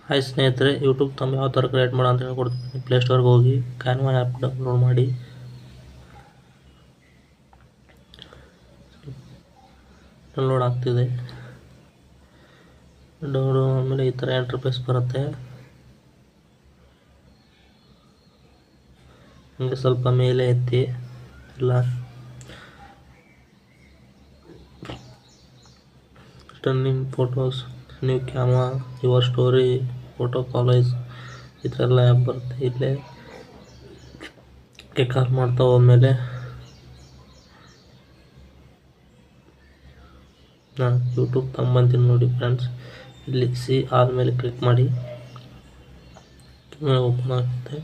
Hi ಸ್ನೇಹಿತರೆ, YouTube ತಮ್ಮ ಯಾವ ಥರ ಕ್ರಿಯೇಟ್ ಮಾಡೋ ಅಂತ ಹೇಳ್ಕೊಡ್ತೀನಿ. ಪ್ಲೇಸ್ಟೋರ್ಗೆ ಹೋಗಿ ಕ್ಯಾನ್ವಾ ಆ್ಯಪ್ ಡೌನ್ಲೋಡ್ ಮಾಡಿ. ಡೌನ್ಲೋಡ್ ಆಗ್ತಿದೆ. ಡೌನ್ಲೋಡ್ ಆದಮೇಲೆ ಈ ಥರ ಇಂಟರ್ಫೇಸ್ ಬರುತ್ತೆ. ಹಂಗೆ ಸ್ವಲ್ಪ ಮೇಲೆ ಎತ್ತಿ ಎಲ್ಲ turning photos, new Canva, your story, photo college, ಈ ಥರ ಎಲ್ಲ ಆ್ಯಪ್ ಬರುತ್ತೆ. ಇಲ್ಲೇ ಕಾಲ್ ಮಾಡ್ತಾ ಹೋದ್ಮೇಲೆ ನಾನು ಯೂಟ್ಯೂಬ್ ತಗೊಂಬಂತೀನಿ ನೋಡಿ ಫ್ರೆಂಡ್ಸ್. ಇಲ್ಲಿ ಸಿ ಆಲ್ ಮೇಲೆ ಕ್ಲಿಕ್ ಮಾಡಿ, ಓಪನ್ ಆಗುತ್ತೆ.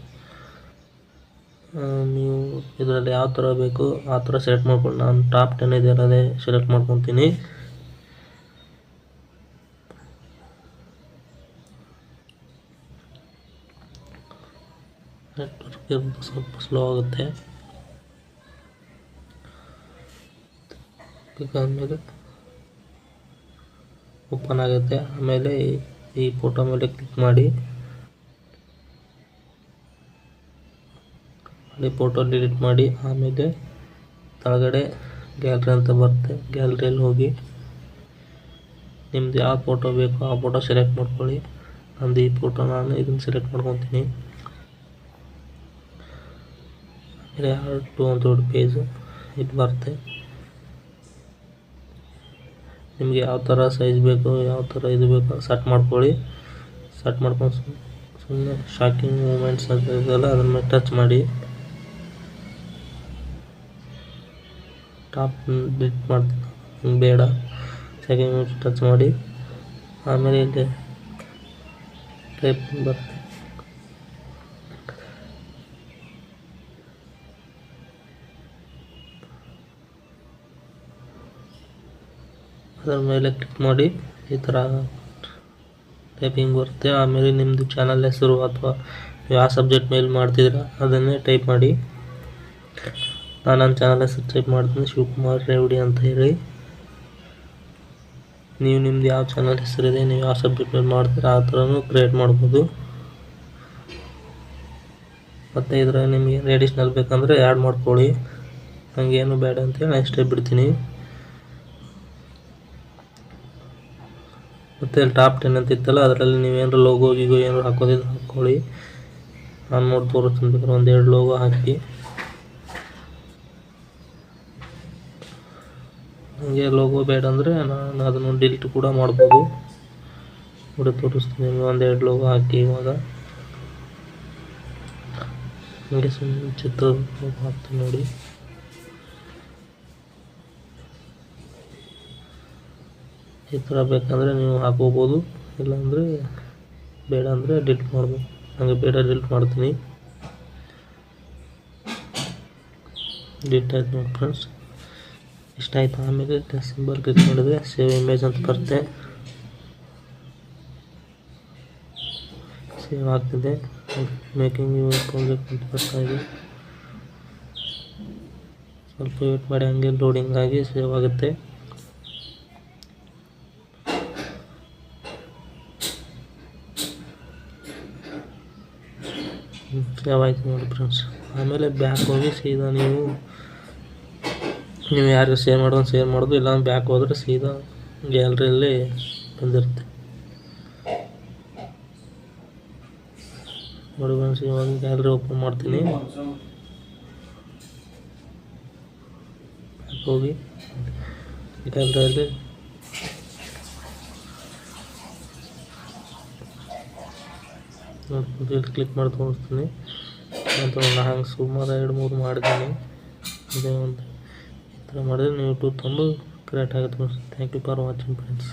ನೀವು ಇದರಲ್ಲಿ ಯಾವ ಥರ ಬೇಕು ಆ ಥರ ಸೆಲೆಕ್ಟ್ ಮಾಡ್ಕೊಂಡು, ನಾನು ಟಾಪ್ 10 ಇದೆಯಲ್ಲ ಅದೇ ಸೆಲೆಕ್ಟ್ ಮಾಡ್ಕೊತೀನಿ. ನೆಟ್ವರ್ಕ್ ಸ್ವಲ್ಪ ಸ್ಲೋ ಆಗುತ್ತೆ. ಆದಮೇಲೆ ಓಪನ್ ಆಗುತ್ತೆ. ಆಮೇಲೆ ಈ ಫೋಟೋ ಮೇಲೆ ಕ್ಲಿಕ್ ಮಾಡಿ ಫೋಟೋ ಡಿಲೀಟ್ ಮಾಡಿ. ಆಮೇಲೆ ಕೆಳಗಡೆ ಗ್ಯಾಲರಿ ಅಂತ ಬರುತ್ತೆ. ಗ್ಯಾಲರಿಯಲ್ಲಿ ಹೋಗಿ ನಿಮ್ದು ಯಾವ ಫೋಟೋ ಬೇಕೋ ಆ ಫೋಟೋ ಸೆಲೆಕ್ಟ್ ಮಾಡ್ಕೊಳ್ಳಿ. ನಂದು ಈ ಫೋಟೋ, ನಾನು ಇದನ್ನು ಸೆಲೆಕ್ಟ್ ಮಾಡ್ಕೊತೀನಿ. ಆಮೇಲೆ ಆ್ಯಡ್ ಟು ಅಂತ ದೊಡ್ಡ ಪೇಜ್ ಇದು ಬರುತ್ತೆ. ನಿಮಗೆ ಯಾವ ಥರ ಸೈಜ್ ಬೇಕು, ಯಾವ ಥರ ಇದು ಬೇಕು ಸೆಟ್ ಮಾಡ್ಕೊಳ್ಳಿ. ಸೆಟ್ ಮಾಡ್ಕೊಂಡು ಸುಮ್ಮನೆ ಶಾಕಿಂಗ್ ಮೂಮೆಂಟ್ಸ್ ಅಂತ ಇದೆಯಲ್ಲ ಅದನ್ನು ಟಚ್ ಮಾಡಿ. ಟಾಪ್ ಡಿಲೀಟ್ ಮಾಡ್ತೀನಿ, ಬೇಡ. ಸೆಕೆಂಡ್ ಟಚ್ ಮಾಡಿ. ಆಮೇಲೆ ಇಲ್ಲಿ ಟೈಪಿಂಗ್ ಬರುತ್ತೆ. ಅದರ ಮೇಲೆ ಕ್ಲಿಕ್ ಮಾಡಿ. ಈ ಥರ ಟೈಪಿಂಗ್ ಬರುತ್ತೆ. ಆಮೇಲೆ ನಿಮ್ಮದು ಚಾನಲ್ ಹೆಸರು ಅಥವಾ ಯಾವ ಸಬ್ಜೆಕ್ಟ್ ಮೇಲೆ ಮಾಡ್ತಿದ್ದೀರಾ ಅದನ್ನೇ ಟೈಪ್ ಮಾಡಿ. ನಾನು ನನ್ನ ಚಾನಲ್ ಹೆಸರು ಟೈಪ್ ಮಾಡ್ತೀನಿ, ಶಿವಕುಮಾರ್ ರೇವಡಿ ಅಂತ ಹೇಳಿ. ನೀವು ನಿಮ್ದು ಯಾವ ಚಾನಲ್ ಹೆಸರಿದೆ, ನೀವು ಯಾವ ಸಬ್ಜೆಕ್ಟ್ ಮೇಲೆ ಮಾಡ್ತೀರಾ ಆ ಥರನೂ ಕ್ರಿಯೇಟ್ ಮಾಡ್ಬೋದು. ಮತ್ತು ಇದರಲ್ಲಿ ನಿಮಗೆ ಅಡಿಷ್ನಲ್ ಬೇಕಂದರೆ ಆ್ಯಡ್ ಮಾಡ್ಕೊಳ್ಳಿ. ನನಗೇನು ಬೇಡ ಅಂತೇಳಿ ನಾನು ಇಷ್ಟೇ ಬಿಡ್ತೀನಿ. ಮತ್ತು ಅಲ್ಲಿ ಟಾಪ್ 10 ಅಂತ ಇತ್ತಲ್ಲ ಅದರಲ್ಲಿ ನೀವೇನಾರು ಲೋಗೋ ಗೀಗೋ ಏನಾರು ಹಾಕೋದಿದ್ರೆ ಹಾಕ್ಕೊಳ್ಳಿ. ನಾನು ನೋಡಿ ತೋರಿಸ್ತೀನಿ, ಬೇಕಾದ್ರೆ 1-2 ಲೋಗೋ ಹಾಕಿ. ನನಗೆ ಲೋಗೋ ಬೇಡ ಅಂದರೆ ನಾನು ಅದನ್ನು ಡಿಲೀಟ್ ಕೂಡ ಮಾಡ್ಬೋದು. ನೋಡಿ ತೋರಿಸ್ತೀನಿ, 1-2 ಲೋಗೋ ಹಾಕಿ. ಇವಾಗ ನನಗೆ ಸುಮ್ಮನೆ ಚಿತ್ರ ಹಾಕ್ತೀನಿ ನೋಡಿ. ಈ ಥರ ಬೇಕಂದರೆ ನೀವು ಹಾಕೋಬೋದು, ಇಲ್ಲಾಂದರೆ ಬೇಡ ಅಂದರೆ ಡಿಲೀಟ್ ಮಾಡ್ಬೋದು. ನನಗೆ ಬೇಡ, ಡಿಲೀಟ್ ಮಾಡ್ತೀನಿ. ಡಿಲೀಟ್ ಆಯ್ತು ನೋಡಿ ಫ್ರೆಂಡ್ಸ್, ಇಷ್ಟ ಆಯಿತು. ಆಮೇಲೆ ಸಿಂಬಲ್ ಕ್ಲಿಕ್ ಮಾಡಿದರೆ ಸೇವ್ ಇಮೇಜ್ ಅಂತ ಬರುತ್ತೆ. ಸೇವ್ ಆಗ್ತಿದೆ. ಮೇಕಿಂಗ್ ಯುವರ್ ಪ್ರಾಜೆಕ್ಟ್ ಅಂತ ಬರ್ತಾ ಇದೆ. ಸ್ವಲ್ಪ ವೇಟ್ ಮಾಡಿ, ಹಂಗೆ ಲೋಡಿಂಗ್ ಆಗಿ ಸೇವ್ ಆಗುತ್ತೆ. ಸೇವ್ ಆಯಿತು ನೋಡಿ ಫ್ರೆಂಡ್ಸ್. ಆಮೇಲೆ ಬ್ಯಾಕ್ ಹೋಗಿ ಸೀದಾ ನೀವು ಯಾರಿಗೆ ಸೇವ್ ಮಾಡೋದು, ಇಲ್ಲ ಬ್ಯಾಕ್ ಹೋದರೆ ಸೀದಾ ಗ್ಯಾಲರಿಯಲ್ಲಿ ಬಂದಿರುತ್ತೆ ನೋಡಿ ಫ್ರೆಂಡ್ಸ್. ಇವಾಗ ಗ್ಯಾಲರಿ ಓಪನ್ ಮಾಡ್ತೀನಿ. ಬ್ಯಾಕ್ ಹೋಗಿ ಗ್ಯಾಲರಿಯಲ್ಲಿ ಕ್ಲಿಕ್ ಮಾಡಿ ತೋರಿಸ್ತೀನಿ. ಅಂತ ನಾನು ಹಂಗೆ ಸುಮಾರು 2-3 ಮಾಡಿದ್ದೀನಿ. ಇದೇ ಒಂದು ಈ ಥರ ಮಾಡಿದ್ರೆ ನೀವು ಯೂಟ್ಯೂಬ್ ತಂದು ಕ್ರಿಯೇಟ್ ಆಗುತ್ತೆ. Thank you for watching friends.